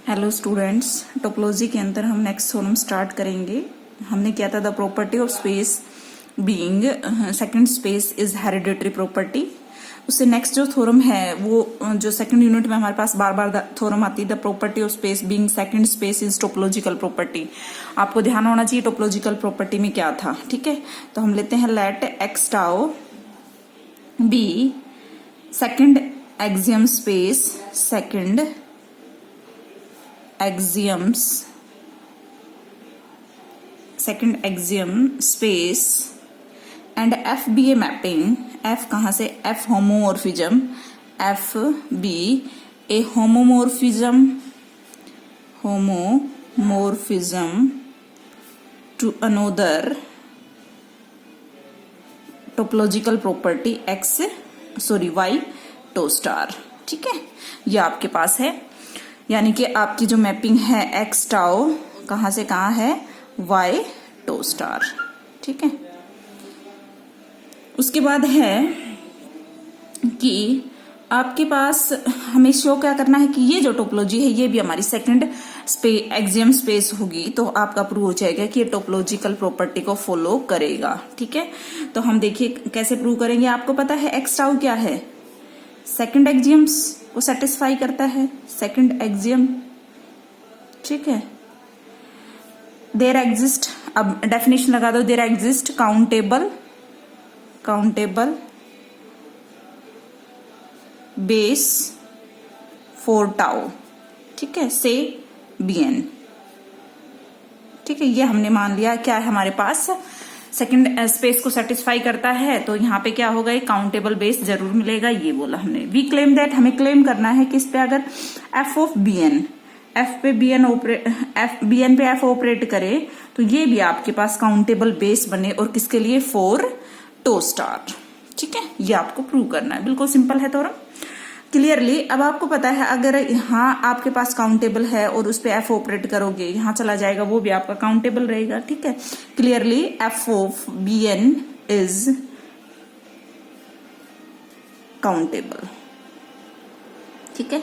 Hello students, topology के अंदर हम नेक्स्ट थ्योरम स्टार्ट करेंगे। हमने किया था the property of space being second space is hereditary property. उससे नेक्स्ट जो थ्योरम है वो जो सेकंड यूनिट में हमारे पास बार बार थ्योरम आती है, the property of space being second space is topological property. आपको ध्यान होना चाहिए टोपोलॉजिकल प्रॉपर्टी में क्या था। ठीक है, तो हम लेते हैं let x tau be second axiom space, second axioms, second axiom space and f be a mapping। f कहाँ से? f homomorphism, f be a homomorphism to another topological property y tau star. ठीक है, ये आपके पास है, यानी कि आपकी जो मैपिंग है एक्स टाउ कहां से कहां है? Y tau star. ठीक है, उसके बाद है कि आपके पास हमें शो क्या करना है कि ये जो टोपोलॉजी है ये भी हमारी सेकंड एक्सियम स्पेस होगी, तो आपका प्रूव हो जाएगा कि ये टोपोलॉजिकल प्रॉपर्टी को फॉलो करेगा। ठीक है, तो हम देखिए कैसे प्रूव करेंगे। आपको पता है एक्स टाउ क्या है? सेकंड एक्सियम्स को सेटिस्फाई करता है, सेकंड एक्सियम। ठीक है, देयर एग्जिस्ट, अब डेफिनेशन लगा दो, there exist countable base for tau. ठीक है, से bn। ठीक है, ये हमने मान लिया क्या है हमारे पास सेकंड स्पेस को सेटिस्फाई करता है, तो यहाँ पे क्या होगा? एक काउंटेबल बेस जरूर मिलेगा, ये बोला हमने। वी क्लेम दैट, हमें क्लेम करना है किस पे? अगर f ऑफ bn, f पे bn पे f ऑपरेट करे तो ये भी आपके पास काउंटेबल बेस बने, और किसके लिए? For tau star. ठीक है, ये आपको प्रूव करना है, बिल्कुल सिंपल है थोड़ा क्लियरली। अब आपको पता है अगर यहाँ आपके पास काउंटेबल है और उस पे एफ ऑपरेट करोगे, यहाँ चला जाएगा, वो भी आपका काउंटेबल रहेगा। ठीक है, clearly f of b n is countable. ठीक है,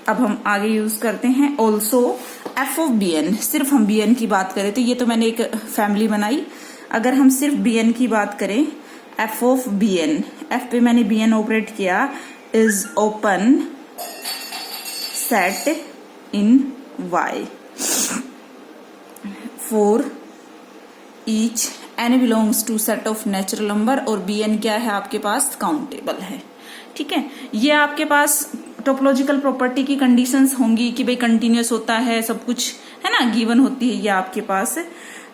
अब हम आगे यूज करते हैं also f of b n. सिर्फ हम बी एन की बात करें तो ये तो मैंने एक फैमिली बनाई। अगर हम सिर्फ बी एन की बात करें, f of b n, f पे मैंने बी एन ऑपरेट किया, is open set in y for each n belongs to set of natural number, और bn क्या है आपके पास? काउंटेबल है। ठीक है, ये आपके पास टोपोलॉजिकल प्रॉपर्टी की कंडीशंस होंगी कि भाई कंटिन्यूअस होता है, सब कुछ है ना, गिवन होती है ये आपके पास।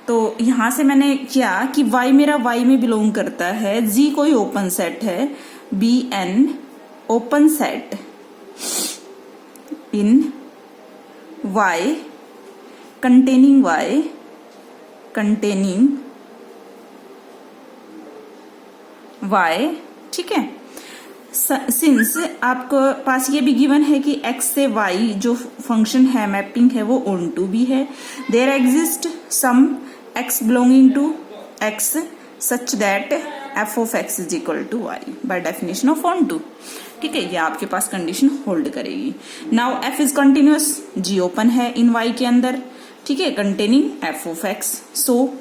तो यहां से मैंने किया कि y मेरा y में बिलोंग करता है, g कोई ओपन सेट है, bn ओपन सेट इन y कंटेनिंग y। ठीक है, सिंस आपको पास ये भी गिवन है कि x से y जो फंक्शन है, मैपिंग है, वो ऑन टू भी है। There exist some x belonging to x such that f of x is equal to y by definition of onto. ठीक है, ये आपके पास कंडीशन होल्ड करेगी। Now f is continuous, g open है in y के अंदर। ठीक है, कंटेनिंग f ऑफ x। सो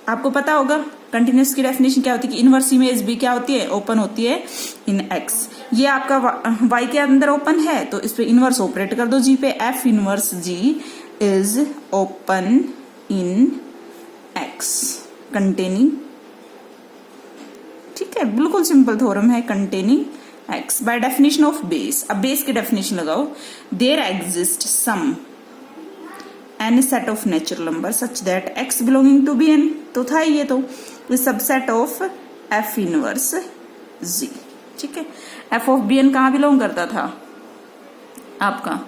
आपको पता होगा कंटिन्यूअस की डेफिनेशन क्या होती है कि इनवर्स इमेज भी क्या होती है? ओपन होती है इन x। ये आपका y के अंदर ओपन है तो इस पे इनवर्स ऑपरेट कर दो g पे, f inverse g is open in x containing. ठीक है, बिल्कुल सिंपल थ्योरम है, containing x by definition of base. अब बेस की डेफिनेशन लगाओ, there exist some n set of natural number such that x belonging to bn, तो था ये तो subset of f inverse g। ठीक है, f ऑफ bn कहाँ बिलोंग करता था? आपका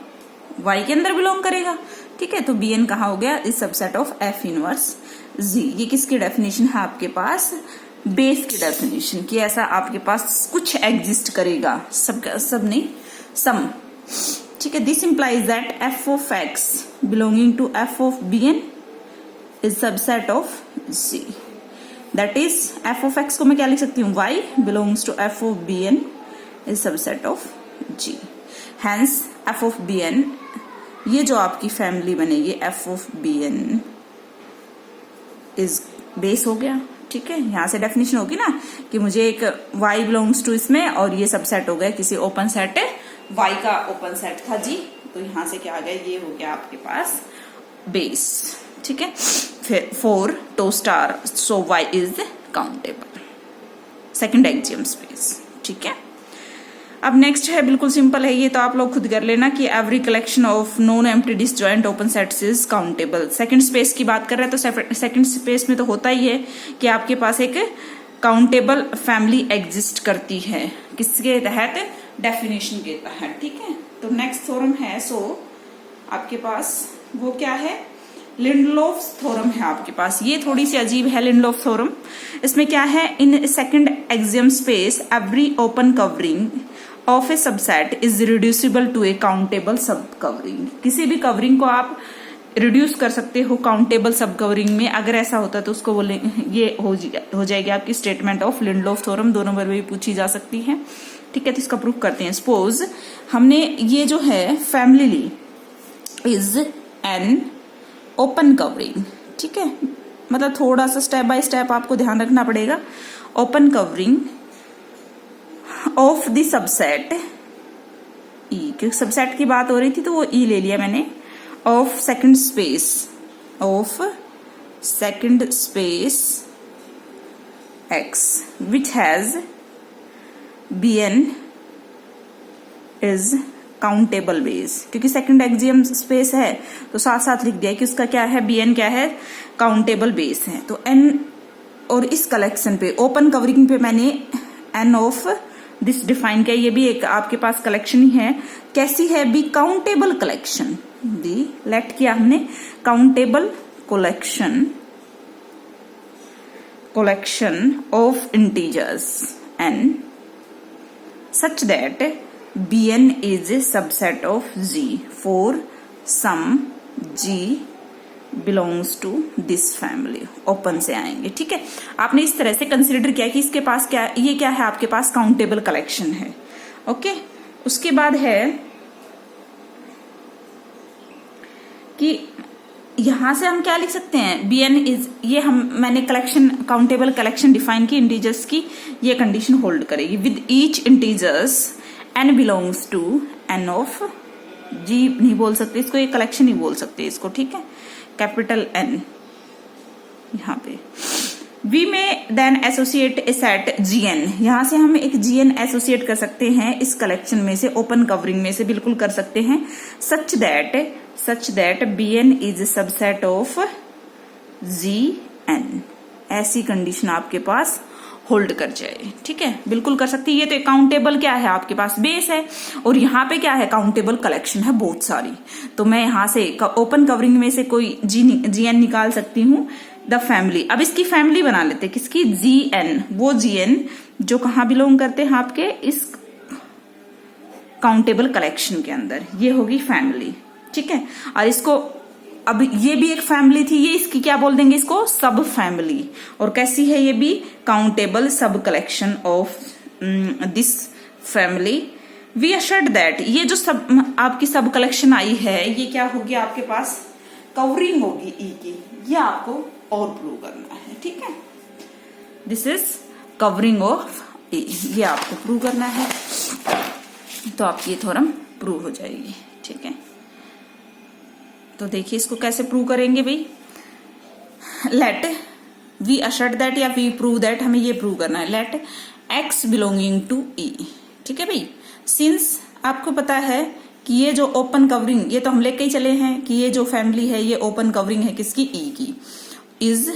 y के अंदर बिलोंग करेगा। ठीक है, तो bn कहाँ हो गया? इस subset of f inverse g। ये किसकी डेफिनेशन है आपके पास? बेस की डेफिनेशन कि ऐसा आपके पास कुछ एग्जिस्ट करेगा, सब नहीं, सम। ठीक है, this implies that f of x belonging to f of bn is subset of g। That is f of x को मैं क्या लिख सकती हूँ? y belongs to f of bn is subset of g। Hence f of bn ये जो आपकी family बनेगी f of b n is base हो गया। ठीक है, यहां से डेफिनेशन होगी ना कि मुझे एक y बिलोंग्स टू इसमें और ये सबसेट हो गया किसी ओपन सेट y का ओपन सेट था जी, तो यहां से क्या आ गया, ये हो गया आपके पास बेस। ठीक है, फिर 4 tau star, so y is countable, second axiom space. ठीक है, अब नेक्स्ट है, बिल्कुल सिंपल है ये, तो आप लोग खुद कर लेना कि every collection of non empty disjoint open sets is countable. Second space की बात कर रहे हैं तो सेकंड स्पेस में तो होता ही है कि आपके पास एक काउंटेबल फैमिली एग्जिस्ट करती है, किसके तहत, डेफिनेशन के तहत। ठीक है, तो नेक्स्ट थ्योरम है, सो आपके पास वो क्या है, लिंडलोफ थ्योरम है आपके पास। ये थोड़ी सी अजीब है लिंडलोफ थ्योरम। इसमें क्या है, in second axiom space every open covering of a subset is reducible to a countable sub covering. किसी भी कवरिंग को आप रिड्यूस कर सकते हो काउंटेबल सब कवरिंग में। अगर ऐसा होता तो उसको बोले, ये हो जाएगी आपकी स्टेटमेंट ऑफ लिंडलोफ थ्योरम, 2 नंबर में भी पूछी जा सकती है। ठीक है, तो इसका प्रूफ करते हैं। सपोज हमने ये जो है फैमिली ली इज एन ओपन कवरिंग। ठीक है, मतलब थोड़ा सा स्टेप बाय स्टेप आपको ध्यान रखना पड़ेगा। Open covering of the subset E, क्योंकि सबसेट की बात हो रही थी तो वो ई ले लिया मैंने, of second space x which has b n is countable base. क्योंकि सेकंड एक्सियम स्पेस है तो साथ साथ लिख दिया कि उसका क्या है, बी एन क्या है, काउंटेबल बेस है। तो एन, और इस कलेक्शन पे ओपन कवरिंग पे मैंने एन ऑफ दिस डिफाइन किया। ये भी एक आपके पास कलेक्शन ही है। कैसी है, b countable collection, b let किया हमने countable collection of integers n such that Bn is a subset of G for some G belongs to this family। Open से आएंगे। ठीक है, आपने इस तरह से कंसिडर किया कि इसके पास क्या, ये क्या है, आपके पास काउंटेबल कलेक्शन है। ओके, उसके बाद है कि यहां से हम क्या लिख सकते हैं, Bn इज, ये मैंने कलेक्शन, काउंटेबल कलेक्शन डिफाइन की इंटीजर्स की, ये कंडीशन होल्ड करेगी with each integers n belongs to n of g, नहीं बोल सकते इसको, ये कलेक्शन ही बोल सकते इसको। ठीक है, कैपिटल N यहाँ पे। वी में देन एसोसिएट ए सेट Gn, यहां से हम एक Gn एसोसिएट कर सकते हैं इस कलेक्शन में से, ओपन कवरिंग में से बिल्कुल कर सकते हैं। Such that Bn is subset of Gn, ऐसी कंडीशन आपके पास होल्ड कर जाए। ठीक है, बिल्कुल कर सकती है। ये तो काउंटेबल क्या है, आपके पास बेस है, और यहाँ पे क्या है, काउंटेबल कलेक्शन है बहुत सारी। तो मैं यहाँ से ओपन कवरिंग में से कोई Gn निकाल सकती हूँ, द फैमिली। अब इसकी फैमिली बना लेते हैं, किसकी, Gn, वो Gn जो कहाँ बिलोंग करते हैं, आपके इस काउंटेबल कलेक्शन के अंदर, ये होगी फैमिली। ठीक है, और इसको, अब ये भी एक फैमिली थी, ये इसकी क्या बोल देंगे, इसको सब फैमिली। और कैसी है, ये भी countable subcollection of this family. We assert that, ये जो सब आपकी सब कलेक्शन आई है, ये क्या होगी, आपके पास कवरिंग होगी ई की, ये आपको और प्रूव करना है। ठीक है, दिस इज कवरिंग ऑफ ई, ये आपको प्रूव करना है, तो आपकी ये थ्योरम प्रूव हो जाएगी। ठीक है, तो देखिए इसको कैसे प्रूव करेंगे भाई। लेट वी अशर्ट दैट या वी प्रूव दैट, हमें ये प्रूव करना है। लेट एक्स बिलोंगिंग टू ई। ठीक है भाई, सिंस आपको पता है कि ये जो ओपन कवरिंग, ये तो हम लेके ही चले हैं कि ये जो फैमिली है ये ओपन कवरिंग है किसकी, ई की, इज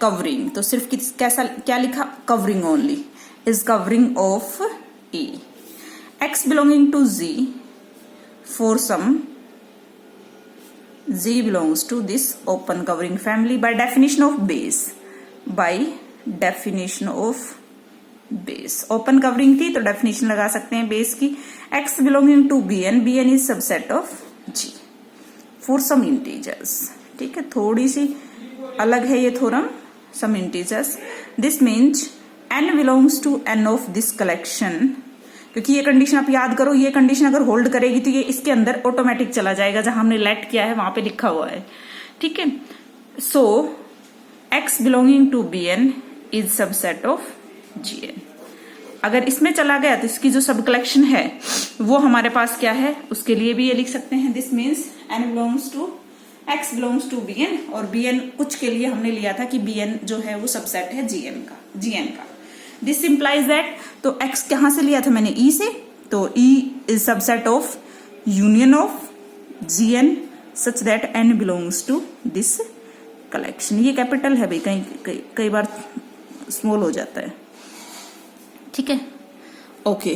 कवरिंग, तो सिर्फ कैसा, क्या लिखा, covering only, is covering of E. X belonging to G for some G belongs to this open covering family by definition of base, by definition of base। open covering थी तो definition लगा सकते हैं base की। X belonging to Bn, Bn is subset of G for some integers। ठीक है, थोड़ी सी अलग है ये theorem, some integers। This means n belongs to n of this collection क्योंकि ये कंडीशन आप याद करो, ये कंडीशन अगर होल्ड करेगी तो ये इसके अंदर ऑटोमेटिक चला जाएगा, जहां हमने लेट किया है वहां पे लिखा हुआ है, ठीक है। So x belonging to Bn is subset of Gn। अगर इसमें चला गया तो इसकी जो सब कलेक्शन है वो हमारे पास क्या है, उसके लिए भी ये लिख सकते हैं, this means n belongs to x belongs to Bn, और Bn कुछ के लिए हमने लिया था कि Bn जो है वो सबसेट है Gn का। दिस इंप्लाइज दैट, तो x कहां से लिया था मैंने, E से, तो E is subset of union of Gn such that n belongs to this collection. ये कैपिटल है भाई, कई बार स्मॉल हो जाता है, ठीक है। ओके,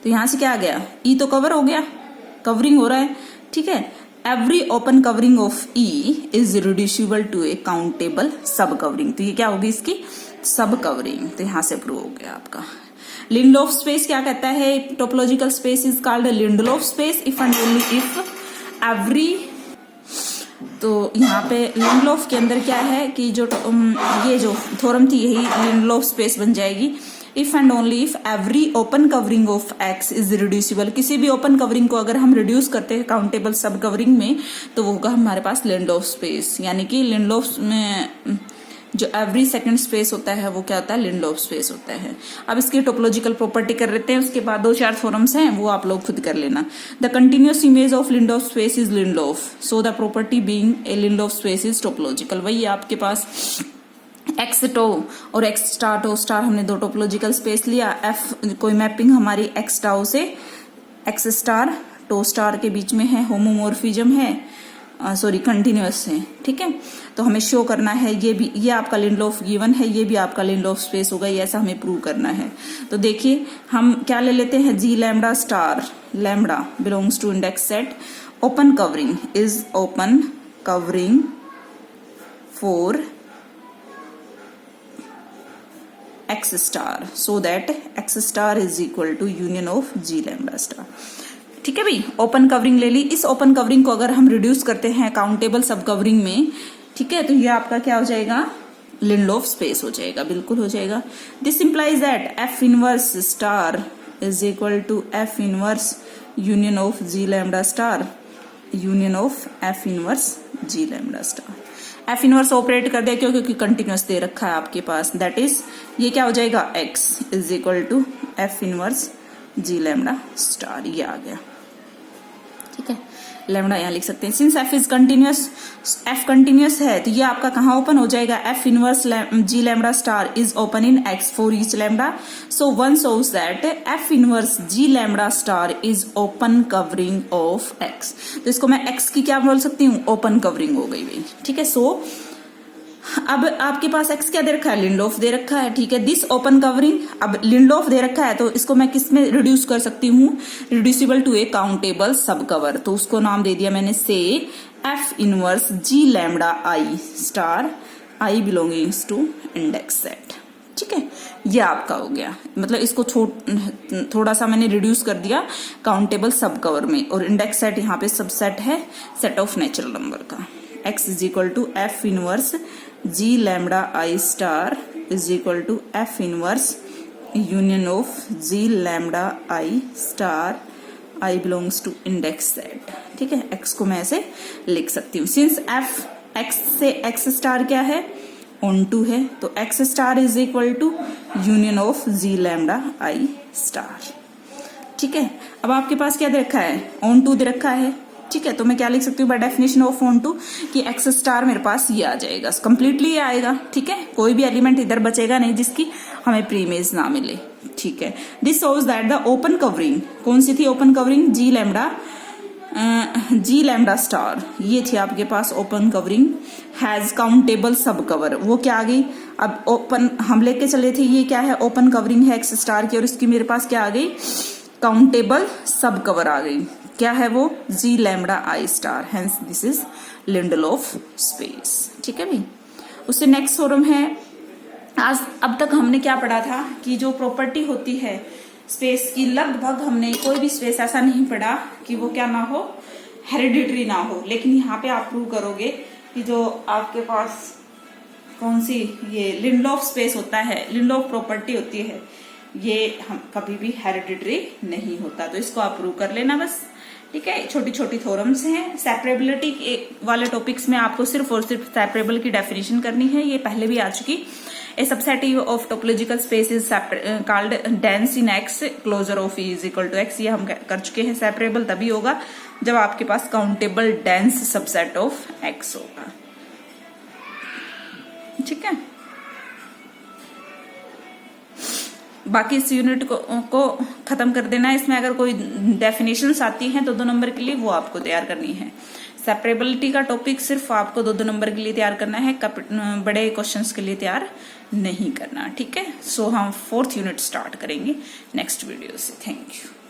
तो यहां से क्या आ गया, E तो कवर हो गया, कवरिंग हो रहा है, ठीक है। Every open covering of E is reducible to a countable sub covering, तो ये क्या होगी इसकी सब कवरिंग, तो यहां से प्रूव हो गया आपका। लिंडलोफ स्पेस क्या कहता है, topological space is called Lindelöf space if and only if every, तो यहाँ पे लिंडलोफ के अंदर क्या है कि जो ये जो थ्योरम थी यही लिंडलोफ स्पेस बन जाएगी, if and only if every open covering of x is reducible. किसी भी ओपन कवरिंग को अगर हम रिड्यूस करते हैं काउंटेबल सब कवरिंग में तो वो होगा हमारे पास लिंडलोफ स्पेस, यानी कि लिंडलोफ में जो एवरी सेकंड स्पेस होता है वो क्या होता है, लिंडलोफ स्पेस होता है। अब इसकी टोपोलॉजिकल प्रॉपर्टी कर लेते हैं, उसके बाद 2-4 थ्योरम्स हैं वो आप लोग खुद कर लेना। The continuous image of Lindelöf space is Lindelöf, so the property being a Lindelöf space is topological. वही आपके पास एक्स टो और एक्स स्टार टो स्टार, हमने 2 टोपोलॉजिकल स्पेस लिया, एफ कोई मैपिंग हमारी एक्स टाउ से एक्स स्टार टो स्टार के बीच में है, होमोमोर्फिज्म है, सॉरी कंटिन्यूअस है, ठीक है। तो हमें शो करना है ये भी, ये आपका लिंडलोफ गिवन है, ये भी आपका लिंडलोफ स्पेस होगा, ये ऐसा हमें प्रूव करना है। तो देखिए हम क्या ले लेते हैं, G lambda star lambda belongs to index set, open covering is open covering for x star, so that x star is equal to union of G lambda star, ठीक है भाई। ओपन कवरिंग ले ली, इस ओपन कवरिंग को अगर हम reduce करते हैं काउंटेबल सब कवरिंग में, ठीक है, तो ये आपका क्या हो जाएगा, लिंडलोफ स्पेस हो जाएगा, बिल्कुल हो जाएगा। This implies that f inverse star is equal to f inverse union of G lambda star, union of f inverse G lambda star. F inverse operate कर दिया क्योंकि कंटिन्यूअस दे रखा है आपके पास, दैट इज ये क्या हो जाएगा, x is equal to f inverse G lambda star, ये आ गया, ठीक है। लैम्डा यहाँ लिख सकते हैं, since f is continuous, f continuous है तो ये आपका कहाँ ओपन हो जाएगा, f inverse G lambda star is open in x for each lambda, so one shows that f inverse G lambda star is open covering of x. तो इसको मैं एक्स की क्या बोल सकती हूँ, ओपन कवरिंग हो गई भाई, ठीक है। सो अब आपके पास x क्या दे रखा है, लिंडलोफ दे रखा है, ठीक है। दिस ओपन कवरिंग, अब लिंडलोफ दे रखा है तो इसको मैं किस में रिड्यूस कर सकती हूँ, reducible to a countable sub cover, तो उसको नाम दे दिया मैंने say f inverse G lambda I star, i belongings to index set, ठीक है। ये आपका हो गया, मतलब इसको थोड़ा सा मैंने रिड्यूस कर दिया काउंटेबल सब कवर में, और इंडेक्स सेट यहाँ पे सबसेट है सेट ऑफ नेचुरल नंबर का। x is equal to f inverse G lambda I star is equal to f inverse union of G lambda I star, i belongs to index set, ठीक है। x को मैं ऐसे लिख सकती हूँ, since f x से x स्टार क्या है, ऑन टू है, तो x star is equal to union of G lambda I star, ठीक है। अब आपके पास क्या दे रखा है, ऑन टू दे रखा है, ठीक है। तो मैं क्या लिख सकती हूँ by definition of onto कि एक्स स्टार मेरे पास ये आ जाएगा, कंप्लीटली ये आएगा, ठीक है। कोई भी एलिमेंट इधर बचेगा नहीं जिसकी हमें प्रीमेज ना मिले, ठीक है। This shows that the open covering, कौन सी थी ओपन कवरिंग, जी लैम्डा स्टार, ये थी आपके पास open covering, has countable sub cover, वो क्या आ गई, अब ओपन हम लेके चले थे, ये क्या है, ओपन कवरिंग है एक्स स्टार की, और इसकी मेरे पास क्या आ गई, काउंटेबल सब कवर आ गई, क्या है वो, G lambda I star, hence this is Lindelöf space, ठीक है भाई। उससे नेक्स्ट थ्योरम है, आज अब तक हमने क्या पढ़ा था कि जो प्रॉपर्टी होती है स्पेस की, लगभग हमने कोई भी स्पेस ऐसा नहीं पढ़ा कि वो क्या ना हो, हेरिडिटरी ना हो, लेकिन यहाँ पे आप प्रूव करोगे कि जो आपके पास कौन सी ये लिंडलोफ स्पेस होता है, लिंडलोफ प्रॉपर्टी होती है ये हम कभी भी हेरिडिटरी नहीं होता, तो इसको आप प्रूव कर लेना बस। ठीक है, छोटी छोटी थ्योरम्स हैं। सेपरेबिलिटी वाले टॉपिक्स में आपको सिर्फ और सिर्फ सेपरेबल की डेफिनेशन करनी है, ये पहले भी आ चुकी। A subset of topological space is called dense in X, closure of E is equal to X, ये हम कर चुके हैं। सेपरेबल तभी होगा जब आपके पास countable dense subset of X होगा। ठीक है, बाकी इस यूनिट को खत्म कर देना है। इसमें अगर कोई डेफिनेशंस आती हैं 2-2 नंबर के लिए, वो आपको तैयार करनी है। सेपरेबिलिटी का टॉपिक सिर्फ आपको 2-2 नंबर के लिए तैयार करना है, बड़े क्वेश्चंस के लिए तैयार नहीं करना। ठीक है, सो हम 4th यूनिट स्टार्ट करेंगे नेक्स्ट वीडियो से। Thank you.